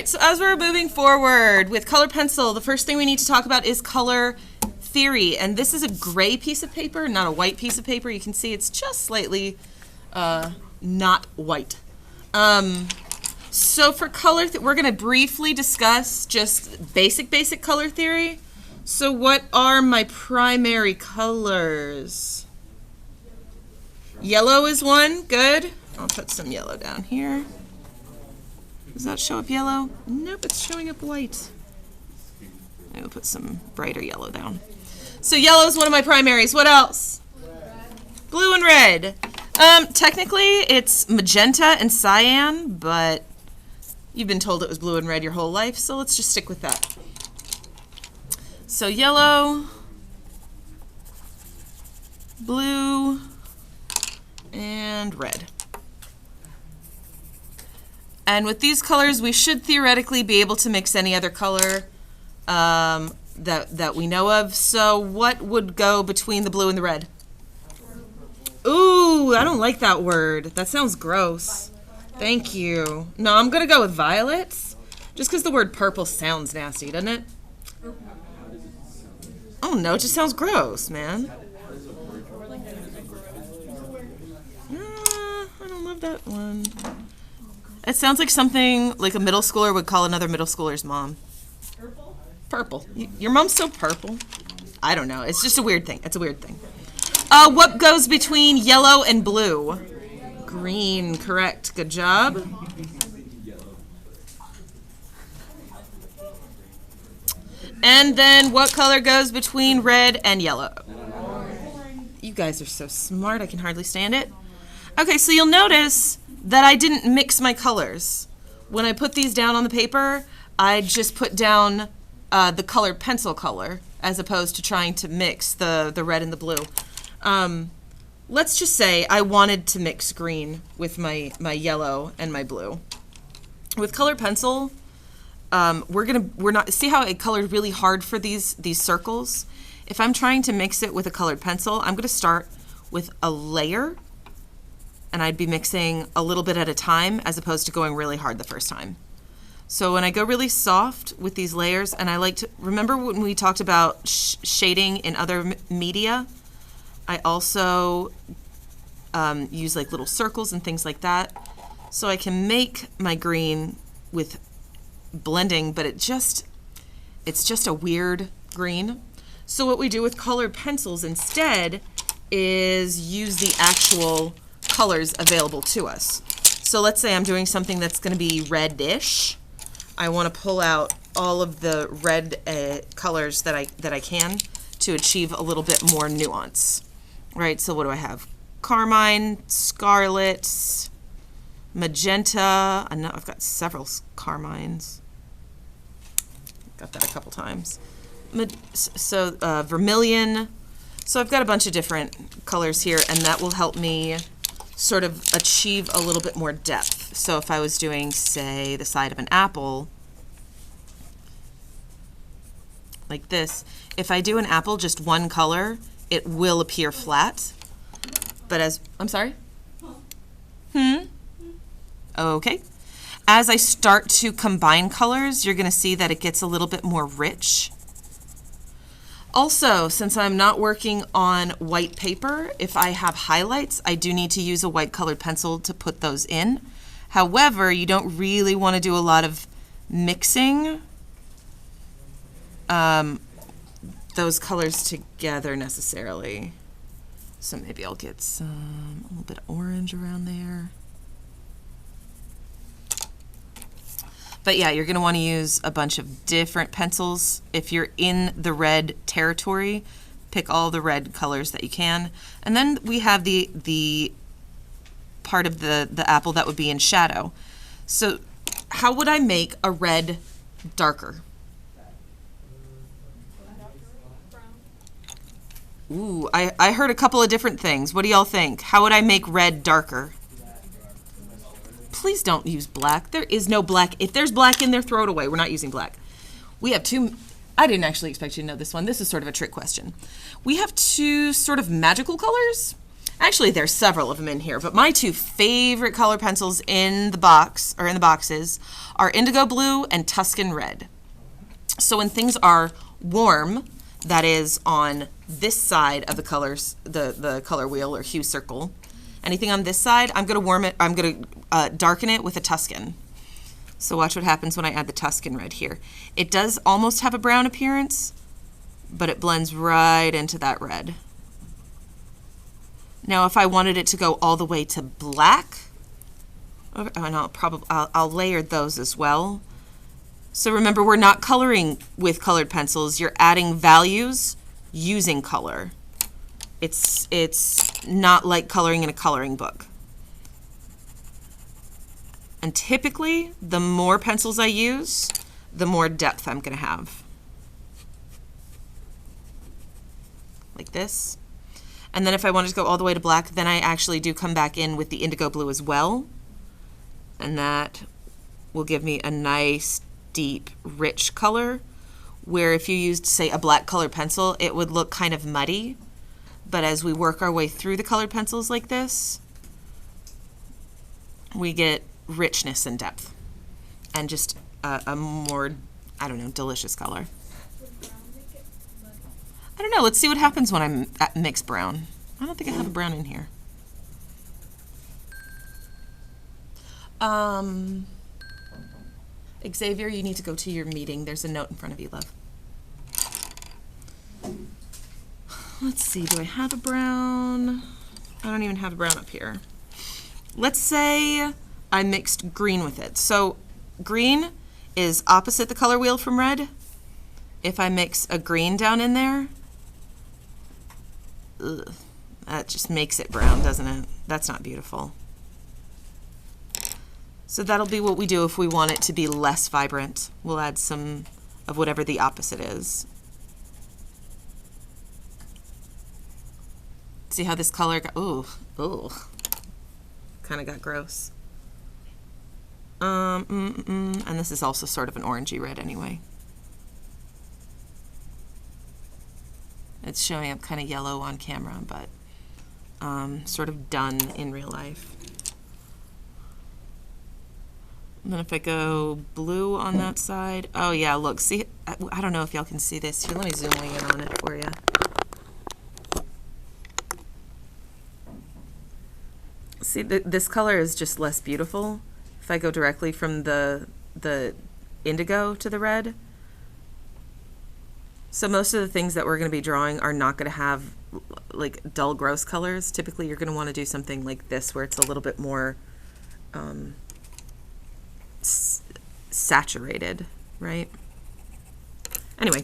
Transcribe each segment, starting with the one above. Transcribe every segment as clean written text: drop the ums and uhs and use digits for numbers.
right, so as we're moving forward with color pencil, the first thing we need to talk about is color theory. And this is a gray piece of paper, not a white piece of paper. You can see it's just slightly not white. So for color, we're going to briefly discuss just basic color theory. So what are my primary colors? Yellow is one. Good. I'll put some yellow down here. Does that show up yellow? Nope, it's showing up white. I will put some brighter yellow down. So yellow is one of my primaries. What else? Red. Blue and red. Technically, it's magenta and cyan, but you've been told it was blue and red your whole life, so let's just stick with that. So yellow, blue, and red. And with these colors, we should theoretically be able to mix any other color that we know of. So what would go between the blue and the red? Ooh, I don't like that word. That sounds gross. Thank you. No, I'm going to go with violets, just because the word purple sounds nasty, doesn't it? Oh, no, it just sounds gross, man. I don't love that one. It sounds like something like a middle schooler would call another middle schooler's mom. Purple? Purple. Your mom's so purple. I don't know. It's just a weird thing. It's a weird thing. What goes between yellow and blue? Green, correct. Good job. And then what color goes between red and yellow? You guys are so smart, I can hardly stand it. Okay, so you'll notice that I didn't mix my colors. When I put these down on the paper, I just put down the colored pencil color as opposed to trying to mix the red and the blue. Let's just say I wanted to mix green with my yellow and my blue. With colored pencil, we're not see how it colored really hard for these circles. If I'm trying to mix it with a colored pencil, I'm going to start with a layer, and I'd be mixing a little bit at a time as opposed to going really hard the first time. So when I go really soft with these layers, and I like to remember when we talked about shading in other media, I also use like little circles and things like that, so I can make my green with blending, but it's just a weird green. So what we do with colored pencils instead is use the actual colors available to us. So let's say I'm doing something that's going to be reddish. I want to pull out all of the red colors that I can to achieve a little bit more nuance. Right, so what do I have? Carmine, scarlet, magenta. I know I've got several carmines. Got that a couple times. So vermilion. So I've got a bunch of different colors here, and that will help me sort of achieve a little bit more depth. So if I was doing, say, the side of an apple, like this, if I do an apple just one color, it will appear flat. But I'm sorry? Okay. As I start to combine colors, you're going to see that it gets a little bit more rich. Also, since I'm not working on white paper, if I have highlights, I do need to use a white colored pencil to put those in. However, you don't really want to do a lot of mixing those colors together necessarily. So maybe I'll get a little bit of orange around there. But yeah, you're going to want to use a bunch of different pencils. If you're in the red territory, pick all the red colors that you can. And then we have the part of the apple that would be in shadow. So how would I make a red darker? Ooh, I heard a couple of different things. What do y'all think? How would I make red darker? Please don't use black. There is no black. If there's black in there, throw it away. We're not using black. We have two. I didn't actually expect you to know this one. This is sort of a trick question. We have two sort of magical colors Actually, there's several of them in here, but my two favorite color pencils in the box, or in the boxes, are Indigo Blue and Tuscan Red. So when things are warm, that is on this side of the colors, the color wheel or hue circle, anything on this side, I'm going to darken it with a Tuscan. So watch what happens when I add the Tuscan Red here. It does almost have a brown appearance, but it blends right into that red. Now if I wanted it to go all the way to black, and I'll layer those as well. So remember, we're not coloring with colored pencils. You're adding values using color. It's not like coloring in a coloring book. And typically, the more pencils I use, the more depth I'm going to have. Like this. And then if I wanted to go all the way to black, then I actually do come back in with the Indigo Blue as well. And that will give me a nice, deep, rich color, where if you used, say, a black colored pencil, it would look kind of muddy. But as we work our way through the colored pencils like this, we get richness and depth and just a more, I don't know, delicious color. I don't know. Let's see what happens when I mix brown. I don't think I have a brown in here. Xavier, you need to go to your meeting. There's a note in front of you, love. Let's see. Do I have a brown? I don't even have a brown up here. Let's say I mixed green with it. So green is opposite the color wheel from red. If I mix a green down in there, ugh, that just makes it brown, doesn't it? That's not beautiful. So that'll be what we do if we want it to be less vibrant. We'll add some of whatever the opposite is. See how this color got, ooh, kind of got gross. And this is also sort of an orangey red anyway. It's showing up kind of yellow on camera, but sort of done in real life. And then if I go blue on that side, oh yeah, look, see, I don't know if y'all can see this. Here, let me zoom in on it for you. See, this color is just less beautiful. If I go directly from the indigo to the red. So most of the things that we're going to be drawing are not going to have like dull, gross colors. Typically, you're going to want to do something like this where it's a little bit more saturated, right? Anyway,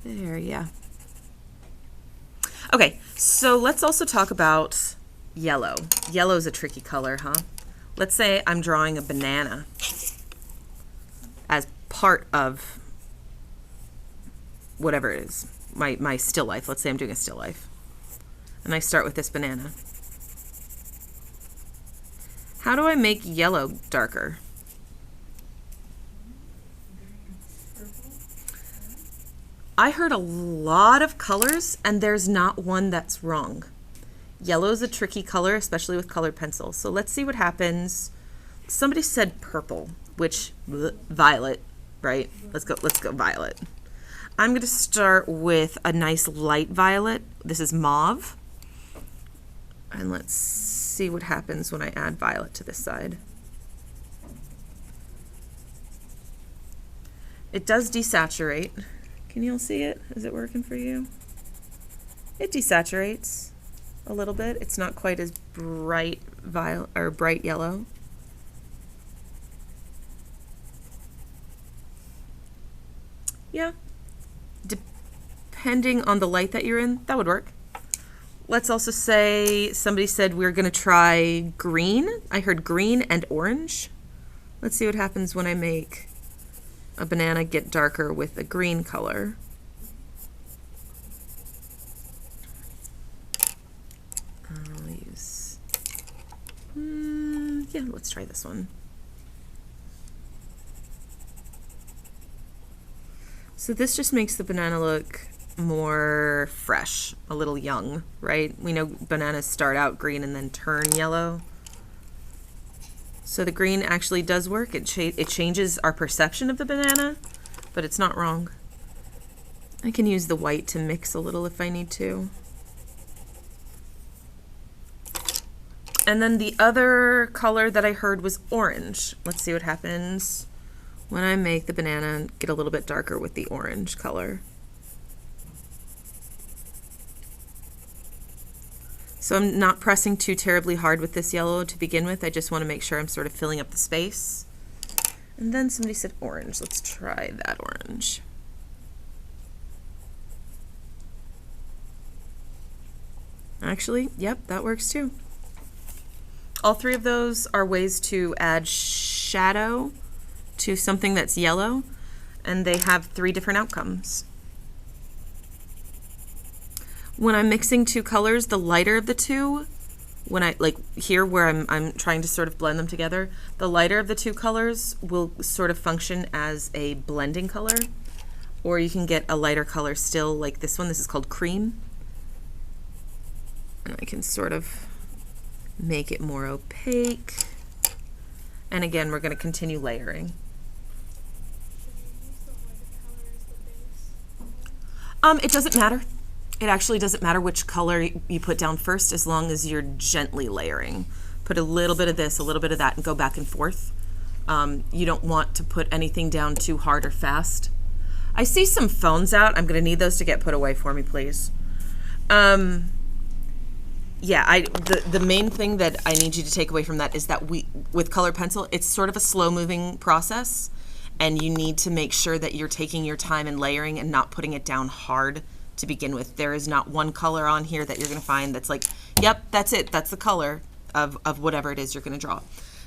there, yeah. Okay, so let's also talk about yellow. Yellow is a tricky color, huh? Let's say I'm drawing a banana as part of whatever it is, my still life. Let's say I'm doing a still life. And I start with this banana. How do I make yellow darker? I heard a lot of colors, and there's not one that's wrong. Yellow is a tricky color, especially with colored pencils. So let's see what happens. Somebody said purple, which violet, right? Let's go violet. I'm going to start with a nice light violet. This is mauve. And let's see what happens when I add violet to this side. It does desaturate. Can you all see it? Is it working for you? It desaturates a little bit. It's not quite as bright violet or bright yellow. Yeah. Depending on the light that you're in, that would work. Let's also say somebody said we're going to try green. I heard green and orange. Let's see what happens when I make a banana get darker with a green color. I'll use, yeah, let's try this one. So this just makes the banana look more fresh, a little young, right? We know bananas start out green and then turn yellow. So the green actually does work. It changes our perception of the banana, but it's not wrong. I can use the white to mix a little if I need to. And then the other color that I heard was orange. Let's see what happens when I make the banana get a little bit darker with the orange color. So I'm not pressing too terribly hard with this yellow to begin with. I just want to make sure I'm sort of filling up the space. And then somebody said orange. Let's try that orange. Actually, yep, that works too. All three of those are ways to add shadow to something that's yellow, and they have 3 different outcomes. When I'm mixing 2 colors, the lighter of the two, when I, like here where I'm trying to sort of blend them together, the lighter of the 2 colors will sort of function as a blending color, or you can get a lighter color still, like this one. This is called cream. And I can sort of make it more opaque. And again, we're going to continue layering. It doesn't matter. It actually doesn't matter which color you put down first, as long as you're gently layering. Put a little bit of this, a little bit of that, and go back and forth. You don't want to put anything down too hard or fast. I see some phones out. I'm going to need those to get put away for me, please. Yeah, the main thing that I need you to take away from that is that with colored pencil, it's sort of a slow-moving process, and you need to make sure that you're taking your time and layering and not putting it down hard to begin with. There is not one color on here that you're going to find that's like, yep, that's it. That's the color of whatever it is you're going to draw.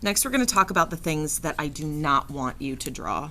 Next, we're going to talk about the things that I do not want you to draw.